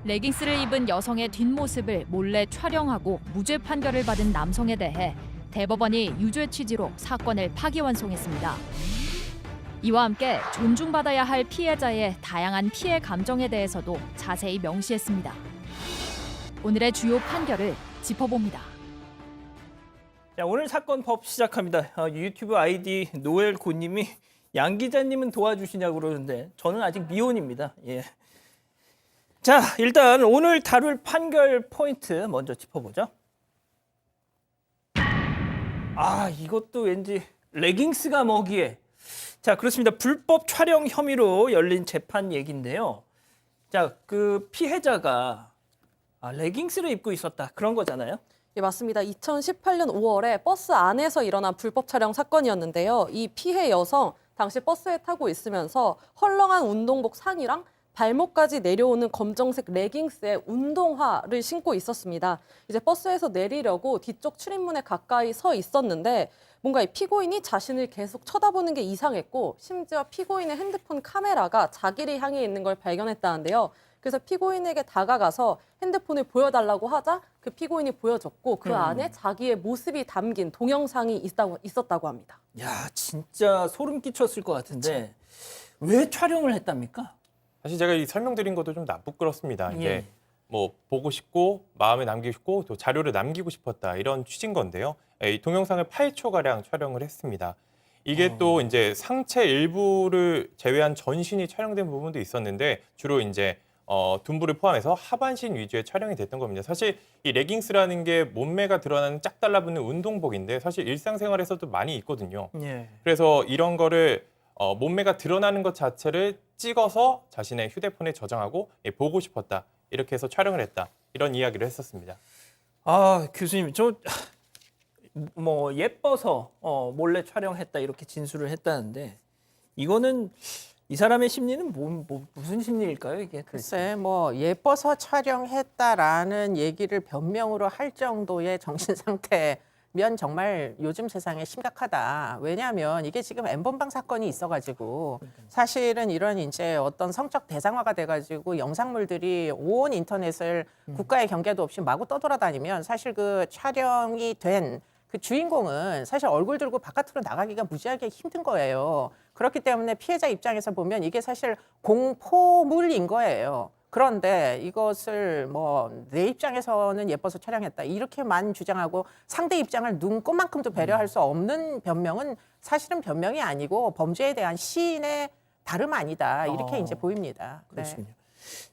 레깅스를 입은 여성의 뒷모습을 몰래 촬영하고 무죄 판결을 받은 남성에 대해 대법원이 유죄 취지로 사건을 파기환송했습니다. 이와 함께 존중받아야 할 피해자의 다양한 피해 감정에 대해서도 자세히 명시했습니다. 오늘의 주요 판결을 짚어봅니다. 자, 오늘 사건 법 시작합니다. 유튜브 아이디 노엘고님이 양 기자님은 도와주시냐고 그러는데 저는 아직 미혼입니다. 예. 자, 일단 오늘 다룰 판결 포인트 먼저 짚어보죠. 이것도 왠지 레깅스가 뭐기에. 자, 그렇습니다. 불법 촬영 혐의로 열린 재판 얘기인데요. 자, 그 피해자가 레깅스를 입고 있었다. 그런 거잖아요. 예, 맞습니다. 2018년 5월에 버스 안에서 일어난 불법 촬영 사건이었는데요. 이 피해 여성 당시 버스에 타고 있으면서 헐렁한 운동복 상의랑 발목까지 내려오는 검정색 레깅스에 운동화를 신고 있었습니다. 이제 버스에서 내리려고 뒤쪽 출입문에 가까이 서 있었는데 뭔가 이 피고인이 자신을 계속 쳐다보는 게 이상했고 심지어 피고인의 핸드폰 카메라가 자기를 향해 있는 걸 발견했다는데요. 그래서 피고인에게 다가가서 핸드폰을 보여달라고 하자 그 피고인이 보여줬고 그 안에 자기의 모습이 담긴 동영상이 있었다고 합니다. 야, 진짜 소름 끼쳤을 것 같은데 왜 촬영을 했답니까? 사실 제가 이 설명드린 것도 좀 부끄럽습니다. 이게 예. 뭐 보고 싶고 마음에 남기고 싶고 또 자료를 남기고 싶었다 이런 취지인 건데요. 이 동영상을 8초가량 촬영을 했습니다. 이게 또 이제 상체 일부를 제외한 전신이 촬영된 부분도 있었는데 주로 이제 둔부를 포함해서 하반신 위주의 촬영이 됐던 겁니다. 사실 이 레깅스라는 게 몸매가 드러나는 짝 달라붙는 운동복인데 사실 일상생활에서도 많이 있거든요. 예. 그래서 이런 거를 몸매가 드러나는 것 자체를 찍어서 자신의 휴대폰에 저장하고 보고 싶었다. 이렇게 해서 촬영을 했다. 이런 이야기를 했었습니다. 교수님, 저 뭐 예뻐서 몰래 촬영했다 이렇게 진술을 했다는데 이거는 이 사람의 심리는 무슨 심리일까요, 이게? 글쎄, 뭐 예뻐서 촬영했다라는 얘기를 변명으로 할 정도의 정신 상태면 정말 요즘 세상에 심각하다. 왜냐하면 이게 지금 N번방 사건이 있어가지고 사실은 이런 이제 어떤 성적 대상화가 돼가지고 영상물들이 온 인터넷을 국가의 경계도 없이 마구 떠돌아다니면 사실 그 촬영이 된 그 주인공은 사실 얼굴 들고 바깥으로 나가기가 무지하게 힘든 거예요. 그렇기 때문에 피해자 입장에서 보면 이게 사실 공포물인 거예요. 그런데 이것을 뭐 내 입장에서는 예뻐서 촬영했다 이렇게만 주장하고 상대 입장을 눈꼽만큼도 배려할 수 없는 변명은 사실은 변명이 아니고 범죄에 대한 시인의 다름 아니다 이렇게 이제 보입니다. 그렇군요.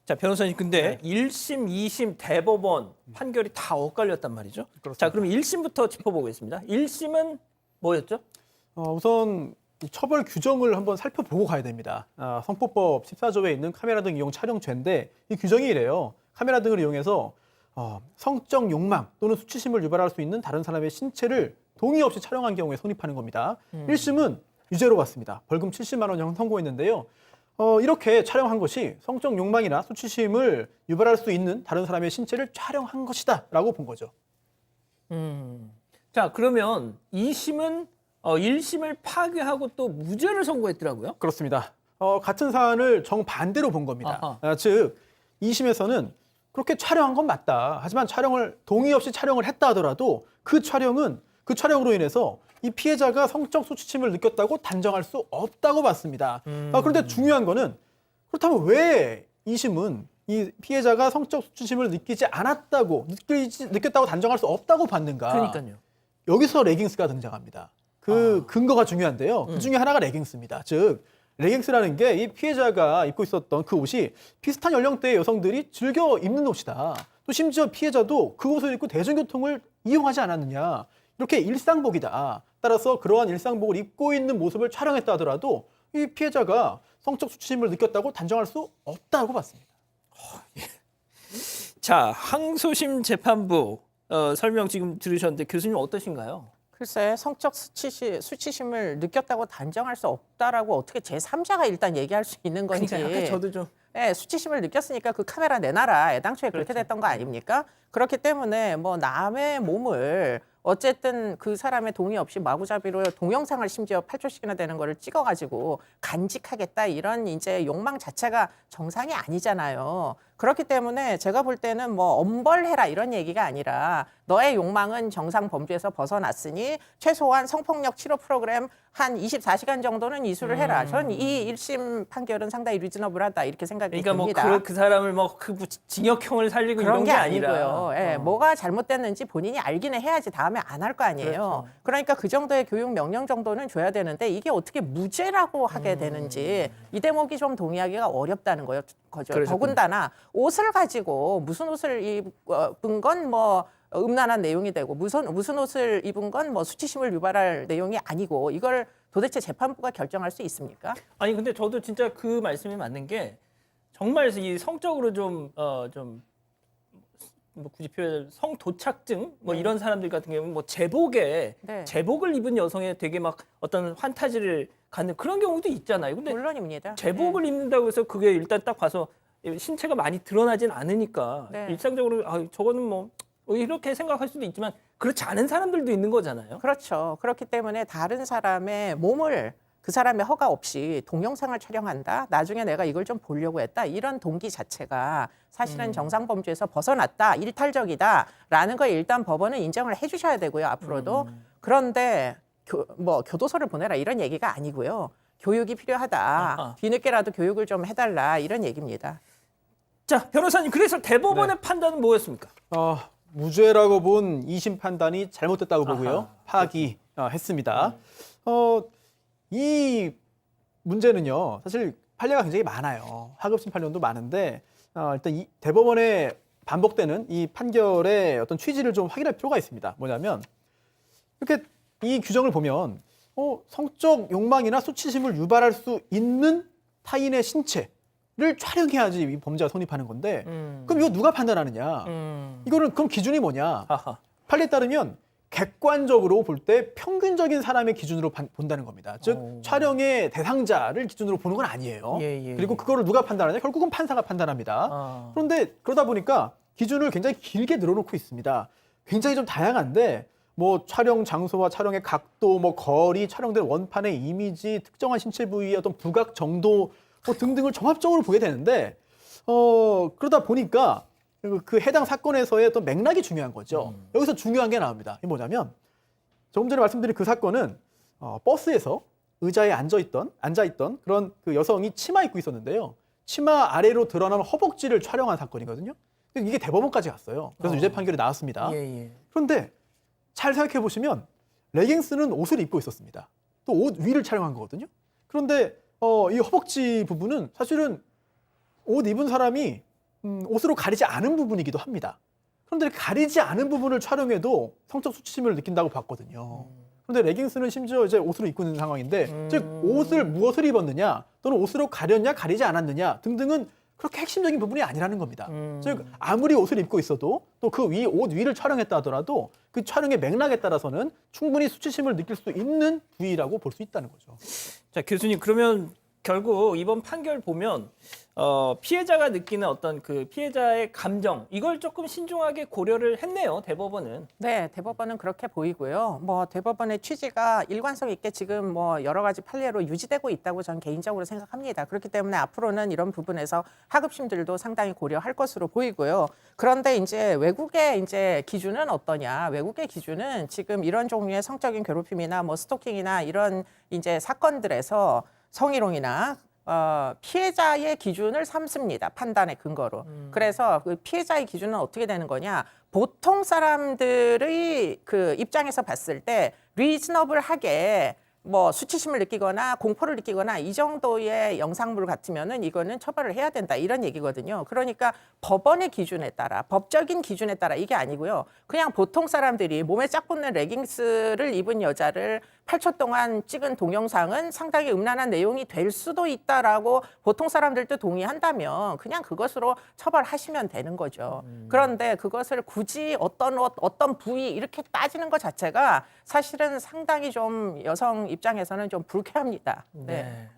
자, 변호사님, 근데 1심, 2심 대법원 판결이 다 엇갈렸단 말이죠. 자, 그럼 1심부터 짚어보겠습니다. 1심은 뭐였죠? 우선 이 처벌 규정을 한번 살펴보고 가야 됩니다. 성폭법 14조에 있는 카메라 등 이용 촬영죄인데 이 규정이 이래요. 카메라 등을 이용해서 성적 욕망 또는 수치심을 유발할 수 있는 다른 사람의 신체를 동의 없이 촬영한 경우에 성립하는 겁니다. 1심은 유죄로 봤습니다. 벌금 70만 원형 선고했는데요. 이렇게 촬영한 것이 성적 욕망이나 수치심을 유발할 수 있는 다른 사람의 신체를 촬영한 것이다 라고 본 거죠. 자, 그러면 2심은 1심을 파기하고 또 무죄를 선고했더라고요. 그렇습니다. 같은 사안을 정반대로 본 겁니다. 즉 2심에서는 그렇게 촬영한 건 맞다. 하지만 촬영을 동의 없이 촬영을 했다 하더라도 그 촬영으로 인해서 이 피해자가 성적 수치심을 느꼈다고 단정할 수 없다고 봤습니다. 그런데 중요한 거는 그렇다면 왜 2심은 이 피해자가 성적 수치심을 느꼈다고 단정할 수 없다고 봤는가? 그러니까요. 여기서 레깅스가 등장합니다. 그 근거가 중요한데요. 그 중에 하나가 레깅스입니다. 즉 레깅스라는 게 이 피해자가 입고 있었던 그 옷이 비슷한 연령대의 여성들이 즐겨 입는 옷이다. 또 심지어 피해자도 그 옷을 입고 대중교통을 이용하지 않았느냐. 이렇게 일상복이다. 따라서 그러한 일상복을 입고 있는 모습을 촬영했다 하더라도 이 피해자가 성적 수치심을 느꼈다고 단정할 수 없다고 봤습니다. 자, 항소심 재판부 설명 지금 들으셨는데 교수님 어떠신가요? 글쎄, 성적 수치심을 느꼈다고 단정할 수 없다라고 어떻게 제3자가 일단 얘기할 수 있는 건지. 그러니까 저도 좀 수치심을 느꼈으니까 그 카메라 내놔라. 애당초에 그렇게 됐던 거 아닙니까? 그렇기 때문에 뭐 남의 몸을 어쨌든 그 사람의 동의 없이 마구잡이로 동영상을 심지어 8초씩이나 되는 거를 찍어가지고 간직하겠다 이런 이제 욕망 자체가 정상이 아니잖아요. 그렇기 때문에 제가 볼 때는 뭐 엄벌해라 이런 얘기가 아니라 너의 욕망은 정상 범주에서 벗어났으니 최소한 성폭력 치료 프로그램 한 24시간 정도는 이수를 해라. 전 이 1심 판결은 상당히 리즈너블하다 이렇게 생각이 그러니까 듭니다. 뭐 그 사람을 뭐 그 징역형을 살리고 그런 이런 게 아니라. 아니고요. 예, 뭐가 잘못됐는지 본인이 알기는 해야지 다음에 안 할 거 아니에요. 그렇죠. 그러니까 그 정도의 교육 명령 정도는 줘야 되는데 이게 어떻게 무죄라고 하게 되는지 이 대목이 좀 동의하기가 어렵다는 거죠. 그러셨군요. 더군다나 옷을 가지고 무슨 옷을 입은 건 뭐 음란한 내용이 되고 무슨 옷을 입은 건 뭐 수치심을 유발할 내용이 아니고 이걸 도대체 재판부가 결정할 수 있습니까? 아니 근데 저도 진짜 그 말씀이 맞는 게 정말 이 성적으로 뭐 굳이 표현 성도착증 뭐 이런 사람들 같은 경우는 뭐 제복에 네. 제복을 입은 여성에 되게 막 어떤 환타지를 갖는 그런 경우도 있잖아요. 근데 물론입니다. 제복을 입는다고 해서 그게 일단 딱 봐서 신체가 많이 드러나진 않으니까 네. 일상적으로 저거는 뭐 이렇게 생각할 수도 있지만 그렇지 않은 사람들도 있는 거잖아요. 그렇죠. 그렇기 때문에 다른 사람의 몸을 그 사람의 허가 없이 동영상을 촬영한다. 나중에 내가 이걸 좀 보려고 했다. 이런 동기 자체가 사실은 정상 범주에서 벗어났다. 일탈적이다라는 걸 일단 법원은 인정을 해 주셔야 되고요. 앞으로도. 그런데 교도소를 보내라 이런 얘기가 아니고요. 교육이 필요하다. 아하. 뒤늦게라도 교육을 좀 해달라 이런 얘기입니다. 자, 변호사님 그래서 대법원의 판단은 뭐였습니까? 무죄라고 본 2심 판단이 잘못됐다고 보고요. 아하. 파기했습니다. 이 문제는요. 사실 판례가 굉장히 많아요. 하급심 판례도 많은데 일단 이 대법원의 반복되는 이 판결의 어떤 취지를 좀 확인할 필요가 있습니다. 뭐냐면 이렇게 이 규정을 보면 성적 욕망이나 수치심을 유발할 수 있는 타인의 신체를 촬영해야지 이 범죄가 성립하는 건데 그럼 이거 누가 판단하느냐? 이거는 그럼 기준이 뭐냐? 아하. 판례에 따르면 객관적으로 볼 때 평균적인 사람의 기준으로 본다는 겁니다. 즉 촬영의 대상자를 기준으로 보는 건 아니에요. 예. 그리고 그거를 누가 판단하냐? 결국은 판사가 판단합니다. 그런데 그러다 보니까 기준을 굉장히 길게 늘어놓고 있습니다. 굉장히 좀 다양한데 뭐 촬영 장소와 촬영의 각도, 뭐 거리, 촬영된 원판의 이미지, 특정한 신체 부위의 어떤 부각 정도 뭐 등등을 종합적으로 보게 되는데 그러다 보니까 그 해당 사건에서의 어떤 맥락이 중요한 거죠. 여기서 중요한 게 나옵니다. 이게 뭐냐면 조금 전에 말씀드린 그 사건은 버스에서 의자에 앉아있던 그런 그 여성이 치마 입고 있었는데요. 치마 아래로 드러나는 허벅지를 촬영한 사건이거든요. 이게 대법원까지 갔어요. 그래서 유죄 판결이 나왔습니다. 예. 그런데 잘 생각해 보시면 레깅스는 옷을 입고 있었습니다. 또 옷 위를 촬영한 거거든요. 그런데 이 허벅지 부분은 사실은 옷 입은 사람이 옷으로 가리지 않은 부분이기도 합니다. 그런데 가리지 않은 부분을 촬영해도 성적 수치심을 느낀다고 봤거든요. 그런데 레깅스는 심지어 이제 옷으로 입고 있는 상황인데 즉 무엇을 입었느냐 또는 옷으로 가렸냐 가리지 않았느냐 등등은 그렇게 핵심적인 부분이 아니라는 겁니다. 즉 아무리 옷을 입고 있어도 또 그 옷 위를 촬영했다 하더라도 그 촬영의 맥락에 따라서는 충분히 수치심을 느낄 수 있는 부위라고 볼 수 있다는 거죠. 자, 교수님 그러면 결국 이번 판결 보면 피해자가 느끼는 어떤 그 피해자의 감정 이걸 조금 신중하게 고려를 했네요. 대법원은. 네, 대법원은 그렇게 보이고요. 뭐 대법원의 취지가 일관성 있게 지금 뭐 여러 가지 판례로 유지되고 있다고 저는 개인적으로 생각합니다. 그렇기 때문에 앞으로는 이런 부분에서 하급심들도 상당히 고려할 것으로 보이고요. 그런데 이제 외국의 이제 기준은 어떠냐? 외국의 기준은 지금 이런 종류의 성적인 괴롭힘이나 뭐 스토킹이나 이런 이제 사건들에서 성희롱이나 피해자의 기준을 삼습니다. 판단의 근거로. 그래서 그 피해자의 기준은 어떻게 되는 거냐? 보통 사람들의 그 입장에서 봤을 때 리즈너블하게 뭐 수치심을 느끼거나 공포를 느끼거나 이 정도의 영상물 같으면은 이거는 처벌을 해야 된다 이런 얘기거든요. 그러니까 법원의 기준에 따라 법적인 기준에 따라 이게 아니고요. 그냥 보통 사람들이 몸에 짝 붙는 레깅스를 입은 여자를 8초 동안 찍은 동영상은 상당히 음란한 내용이 될 수도 있다라고 보통 사람들도 동의한다면 그냥 그것으로 처벌하시면 되는 거죠. 그런데 그것을 굳이 어떤 옷, 어떤 부위 이렇게 따지는 것 자체가 사실은 상당히 좀 여성 입장에서는 좀 불쾌합니다. 네.